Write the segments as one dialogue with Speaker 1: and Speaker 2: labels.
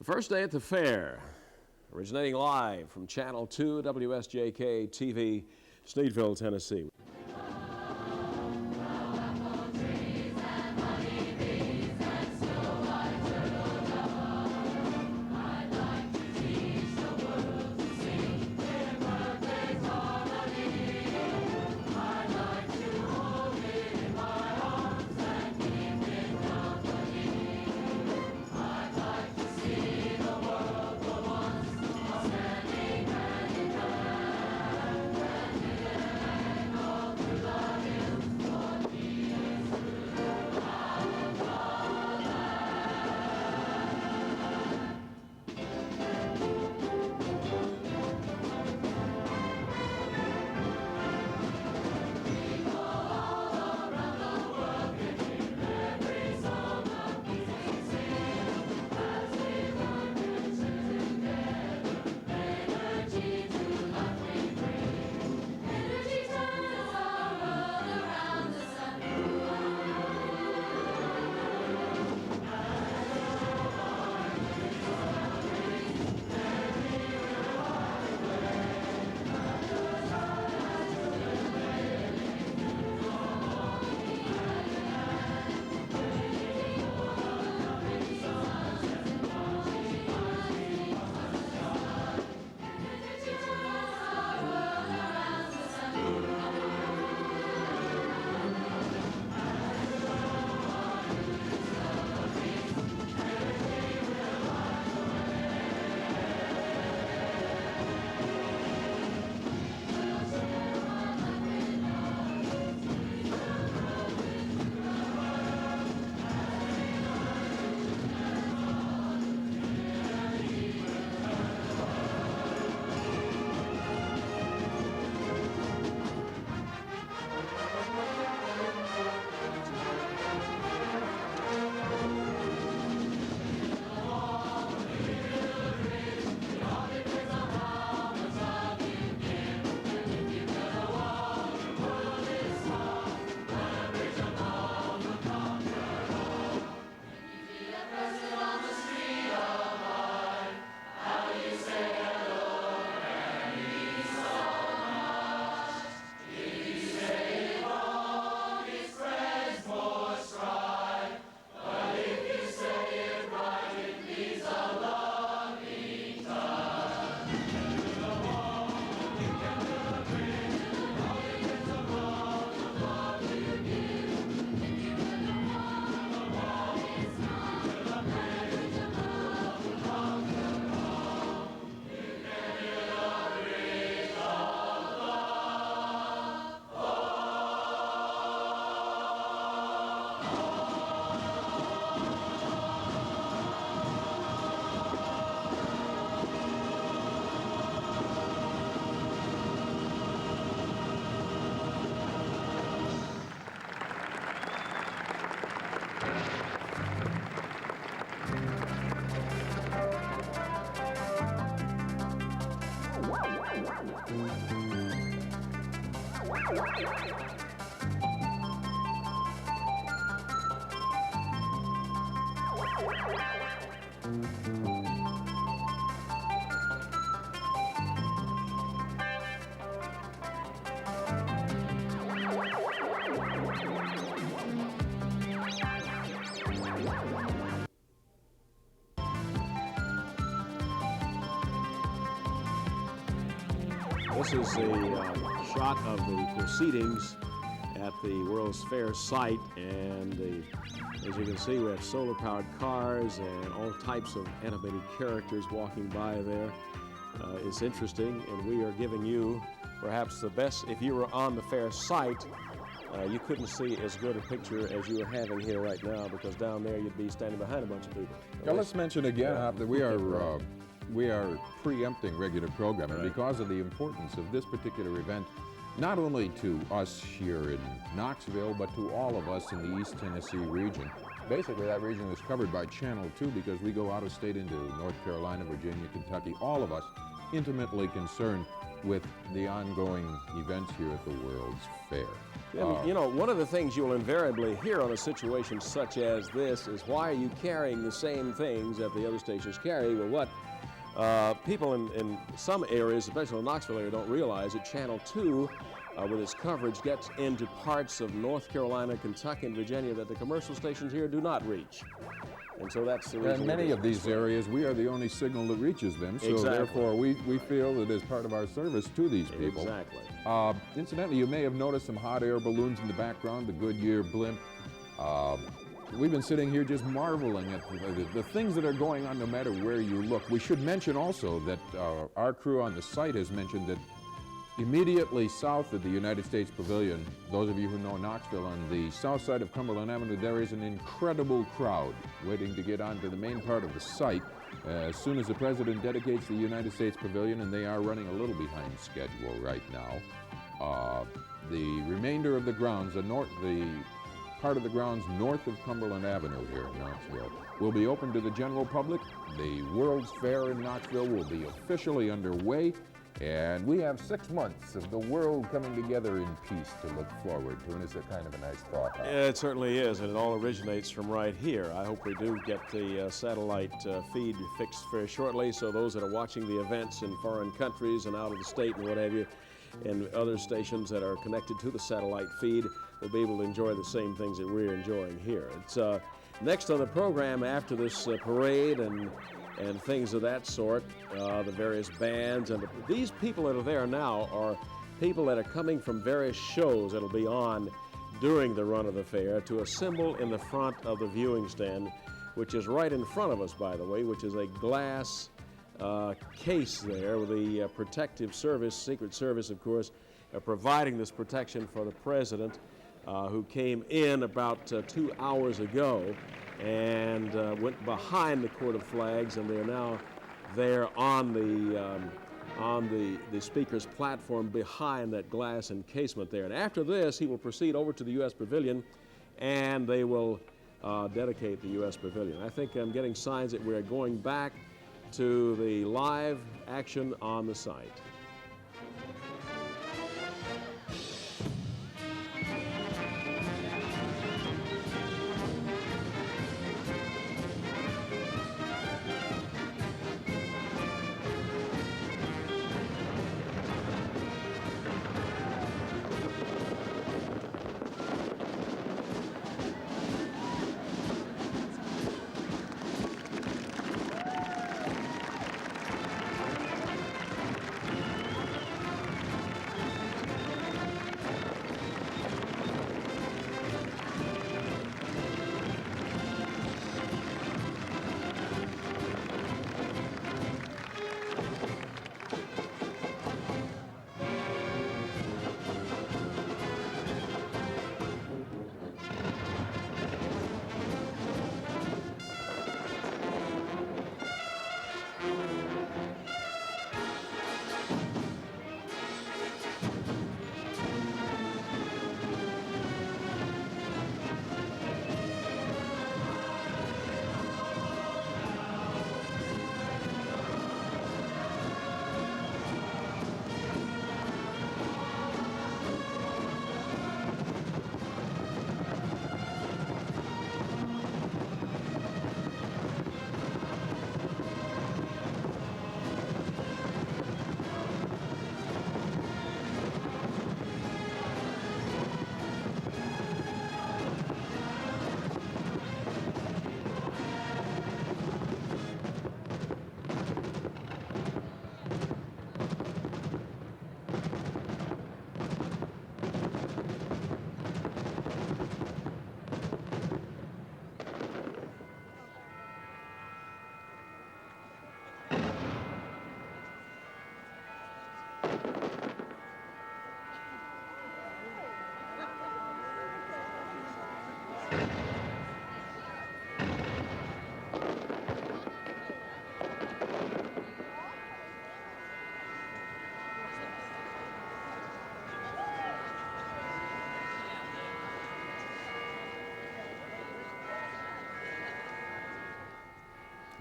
Speaker 1: First day at the fair, originating live from Channel 2 WSJK TV, Sneedville, Tennessee. This is a shot of the proceedings at the World's Fair site, and as you can see, we have solar-powered cars and all types of animated characters walking by there. It's interesting, and we are giving you perhaps the best. If you were on the fair site, you couldn't see as good a picture as you are having here right now, because down there you'd be standing behind a bunch of people.
Speaker 2: Now let's mention again that we are we are preempting regular programming because of the importance of this particular event, not only to us here in Knoxville, but to all of us in the East Tennessee region. Basically, that region is covered by Channel 2 because we go out of state into North Carolina, Virginia, Kentucky, all of us intimately concerned with the ongoing events here at the World's Fair.
Speaker 1: And, you know, one of the things you'll invariably hear on a situation such as this is, why are you carrying the same things that the other stations carry? Well, what people in some areas, especially the Knoxville area, don't realize that Channel 2, with its coverage, gets into parts of North Carolina, Kentucky, and Virginia that the commercial stations here do not reach. And so that's the reason.
Speaker 2: In many of these areas, we are the only signal that reaches them, so therefore we feel that as part of our service to these people.
Speaker 1: Exactly.
Speaker 2: Incidentally, you may have noticed some hot air balloons in the background, the Goodyear blimp. We've been sitting here just marveling at the things that are going on no matter where you look. We should mention also that our crew on the site has mentioned that immediately south of the United States Pavilion, those of you who know Knoxville, on the south side of Cumberland Avenue, there is an incredible crowd waiting to get onto the main part of the site as soon as the President dedicates the United States Pavilion, and they are running a little behind schedule right now. The remainder of the grounds, the part of the grounds north of Cumberland Avenue here in Knoxville, will be open to the general public. The World's Fair in Knoxville will be officially underway. And we have 6 months of the world coming together in peace to look forward to, and it's a kind of a nice thought.
Speaker 1: Yeah, it certainly is, and it all originates from right here. I hope we do get the satellite feed fixed very shortly, so those that are watching the events in foreign countries and out of the state and what have you, and other stations that are connected to the satellite feed will be able to enjoy the same things that we're enjoying here. It's next on the program after this parade and things of that sort, the various bands, and these people that are there now are people that are coming from various shows that'll be on during the run of the fair to assemble in the front of the viewing stand, which is right in front of us, by the way, which is a glass case there with the protective service, Secret Service, of course, providing this protection for the President, who came in about 2 hours ago and went behind the Court of Flags, and they're now there on the speaker's platform behind that glass encasement there. And after this, he will proceed over to the U.S. Pavilion, and they will dedicate the U.S. Pavilion. I think I'm getting signs that we're going back to the live action on the site.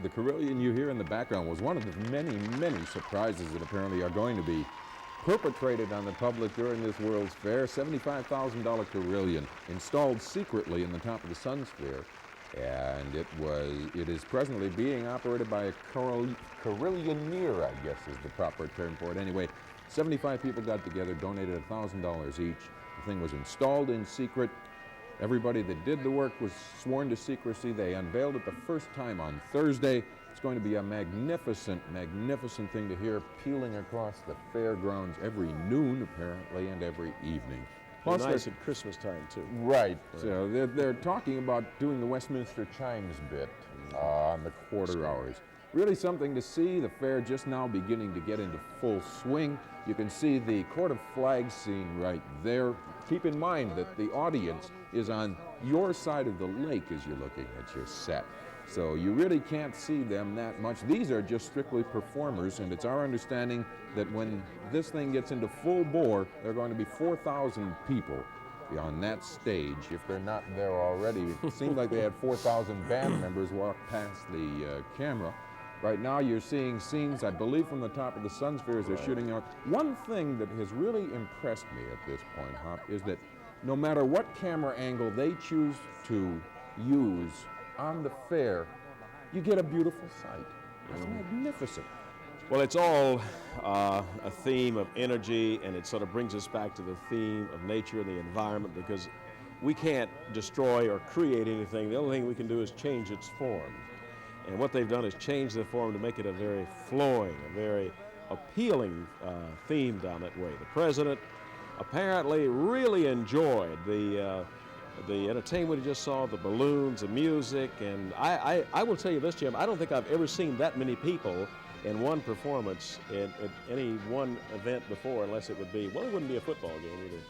Speaker 2: the carillon you hear in the background was one of the many, many surprises that apparently are going to be perpetrated on the public during this World's Fair. $75,000 carillon installed secretly in the top of the Sunsphere, and it is presently being operated by a carillioneer, I guess is the proper term for it. Anyway, 75 people got together, donated $1,000 each. The thing was installed in secret. Everybody that did the work was sworn to secrecy. They unveiled it the first time on Thursday. It's going to be a magnificent, magnificent thing to hear peeling across the fairgrounds every noon, apparently, and every evening.
Speaker 1: Plus, nice at Christmas time, too.
Speaker 2: Right. So they're talking about doing the Westminster Chimes bit on the quarter hours. Really something to see. The fair just now beginning to get into full swing. You can see the Court of Flags scene right there. Keep in mind that the audience is on your side of the lake as you're looking at your set. So you really can't see them that much. These are just strictly performers, and it's our understanding that when this thing gets into full bore, there are going to be 4,000 people on that stage, if they're not there already. It seemed like they had 4,000 band members walk past the camera. Right now you're seeing scenes, I believe, from the top of the Sunsphere as they're shooting out. One thing that has really impressed me at this point, Hop, is that no matter what camera angle they choose to use on the fair, you get a beautiful sight. It's magnificent.
Speaker 1: Well, it's all a theme of energy, and it sort of brings us back to the theme of nature and the environment, because we can't destroy or create anything. The only thing we can do is change its form. And what they've done is change the form to make it a very flowing, a very appealing theme down that way. The president apparently really enjoyed the entertainment he just saw, the balloons, the music, and I will tell you this, Jim, I don't think I've ever seen that many people in one performance at any one event before, unless it would be, well, it wouldn't be a football game either.